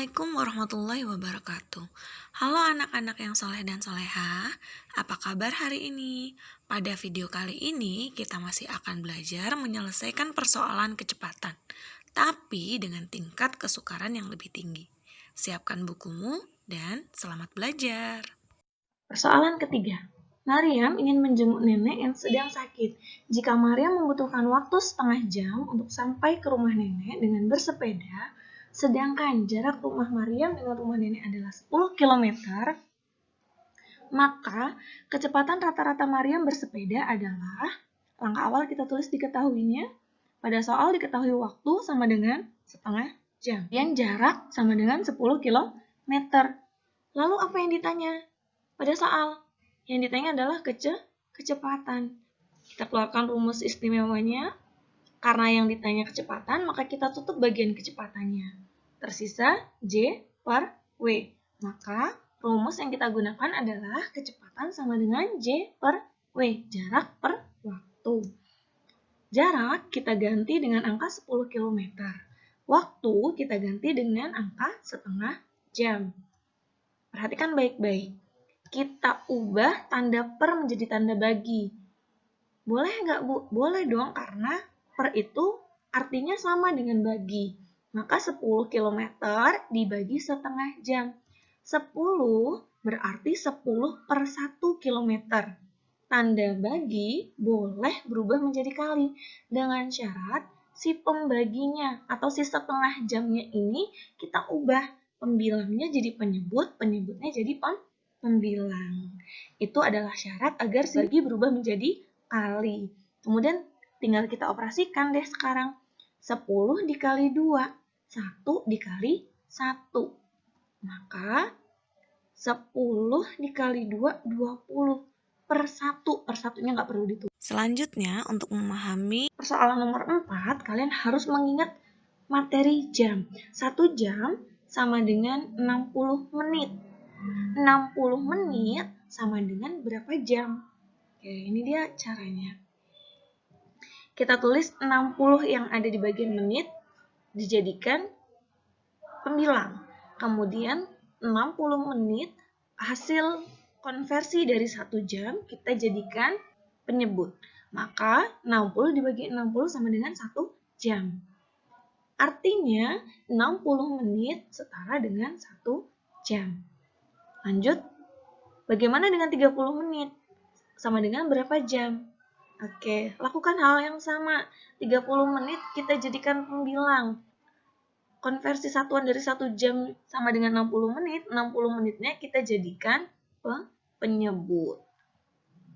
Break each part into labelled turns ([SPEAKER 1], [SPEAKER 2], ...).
[SPEAKER 1] Assalamualaikum warahmatullahi wabarakatuh. Halo anak-anak yang soleh dan soleha, apa kabar hari ini? Pada video kali ini kita masih akan belajar menyelesaikan persoalan kecepatan, tapi dengan tingkat kesukaran yang lebih tinggi. Siapkan bukumu dan selamat belajar.
[SPEAKER 2] Persoalan ketiga. Maryam ingin menjenguk nenek yang sedang sakit. Jika Maryam membutuhkan waktu setengah jam untuk sampai ke rumah nenek dengan bersepeda, sedangkan jarak rumah Maryam dengan rumah nenek adalah 10 km, maka kecepatan rata-rata Maryam bersepeda adalah, langkah awal kita tulis diketahuinya, pada soal diketahui waktu sama dengan setengah jam. Yang jarak sama dengan 10 km. Lalu apa yang ditanya? Pada soal yang ditanya adalah kecepatan. Kita keluarkan rumus istimewanya. Karena yang ditanya kecepatan, maka kita tutup bagian kecepatannya. Tersisa J per W. Maka rumus yang kita gunakan adalah kecepatan sama dengan J per W, jarak per waktu. Jarak kita ganti dengan angka 10 km. Waktu kita ganti dengan angka setengah jam. Perhatikan baik-baik. Kita ubah tanda per menjadi tanda bagi. Boleh nggak, Bu? Boleh dong, karena per itu artinya sama dengan bagi. Maka 10 km dibagi setengah jam. 10 berarti 10 per 1 km. Tanda bagi boleh berubah menjadi kali. Dengan syarat si pembaginya atau si setengah jamnya ini kita ubah. Pembilangnya jadi penyebut, penyebutnya jadi pembilang. Itu adalah syarat agar si bagi berubah menjadi kali. Kemudian tinggal kita operasikan deh sekarang. 10 dikali 2, 1 dikali 1. Maka 10 dikali 2, 20. Per 1, per satunya nggak perlu ditulis.
[SPEAKER 1] Selanjutnya, untuk memahami
[SPEAKER 2] persoalan nomor 4, kalian harus mengingat materi jam. 1 jam sama dengan 60 menit. 60 menit sama dengan berapa jam? Oke, ini dia caranya. Kita tulis 60 yang ada di bagian menit dijadikan pembilang. Kemudian 60 menit hasil konversi dari 1 jam kita jadikan penyebut. Maka 60 dibagi 60 sama dengan 1 jam. Artinya 60 menit setara dengan 1 jam. Lanjut, bagaimana dengan 30 menit? Sama dengan berapa jam? Oke, lakukan hal yang sama. 30 menit kita jadikan pembilang. Konversi satuan dari 1 jam sama dengan 60 menit. 60 menitnya kita jadikan penyebut.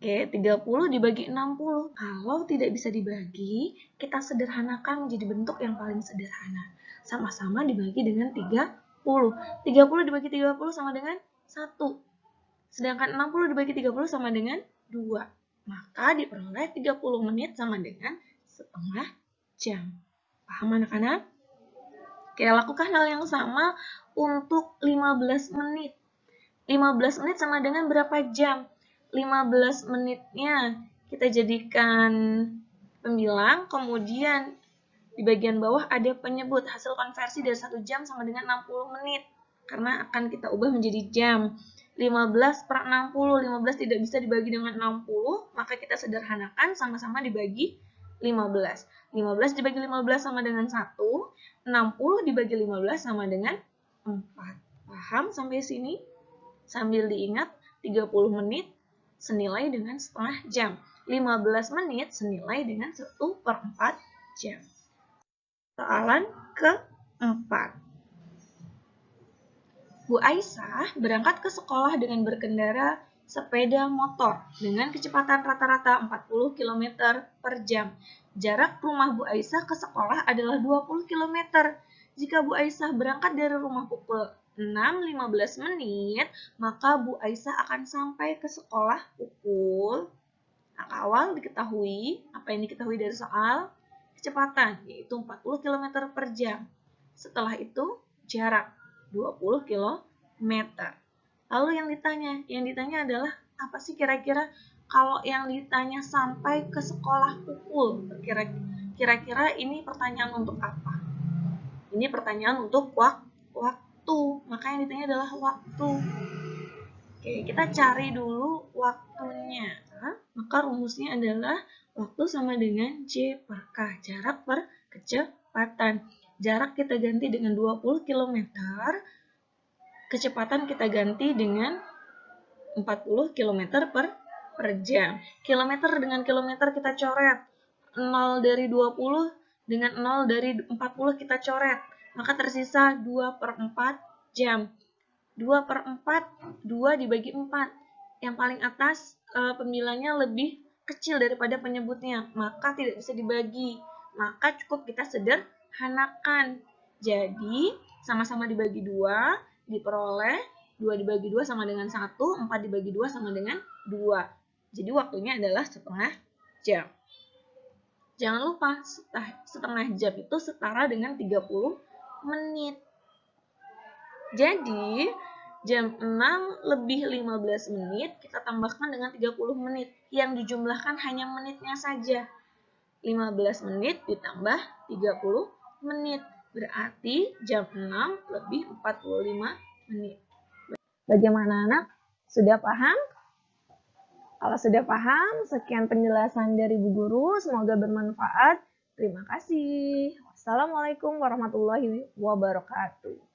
[SPEAKER 2] Oke, 30 dibagi 60. Kalau tidak bisa dibagi, kita sederhanakan menjadi bentuk yang paling sederhana. Sama-sama dibagi dengan 30. 30 dibagi 30 sama dengan 1. Sedangkan 60 dibagi 30 sama dengan 2. Maka diperoleh 30 menit sama dengan setengah jam. Paham anak-anak? Oke, lakukan hal yang sama untuk 15 menit. 15 menit sama dengan berapa jam? 15 menitnya kita jadikan pembilang, kemudian di bagian bawah ada penyebut. Hasil konversi dari 1 jam sama dengan 60 menit. Karena akan kita ubah menjadi jam. 15 per 60, 15 tidak bisa dibagi dengan 60, maka kita sederhanakan sama-sama dibagi 15. 15 dibagi 15 sama dengan 1, 60 dibagi 15 sama dengan 4. Paham sampai sini? Sambil diingat, 30 menit senilai dengan setengah jam. 15 menit senilai dengan 1 per 4 jam. Soalan keempat. Bu Aisyah berangkat ke sekolah dengan berkendara sepeda motor dengan kecepatan rata-rata 40 km per jam. Jarak rumah Bu Aisyah ke sekolah adalah 20 km. Jika Bu Aisyah berangkat dari rumah pukul 6.15 menit, maka Bu Aisyah akan sampai ke sekolah pukul awal diketahui. Apa yang diketahui dari soal? Kecepatan, yaitu 40 km per jam. Setelah itu, jarak 20 km. Lalu yang ditanya adalah apa sih kira-kira kalau yang ditanya sampai ke sekolah pukul? Kira-kira ini pertanyaan untuk apa? Ini pertanyaan untuk waktu. waktu. Maka yang ditanya adalah waktu. Oke, kita cari dulu waktunya. Maka rumusnya adalah waktu sama dengan J per K, jarak per kecepatan. Jarak kita ganti dengan 20 km, kecepatan kita ganti dengan 40 km per jam. Kilometer dengan kilometer kita coret. 0 dari 20 dengan 0 dari 40 kita coret. Maka tersisa 2 per 4 jam. 2 per 4, 2 dibagi 4. Yang paling atas pembilangnya lebih kecil daripada penyebutnya, maka tidak bisa dibagi. Maka cukup kita sederhanakan. Jadi, sama-sama dibagi 2, diperoleh 2 dibagi 2 sama dengan 1, 4 dibagi 2 sama dengan 2. Jadi waktunya adalah setengah jam. Jangan lupa, setengah jam itu setara dengan 30 menit. Jadi, jam 6 lebih 15 menit kita tambahkan dengan 30 menit. Yang dijumlahkan hanya menitnya saja. 15 menit ditambah 30 menit. Berarti jam 6 lebih 45 menit.
[SPEAKER 3] Bagaimana anak? Sudah paham? Kalau sudah paham, sekian penjelasan dari Bu Guru. Semoga bermanfaat. Terima kasih. Wassalamualaikum warahmatullahi wabarakatuh.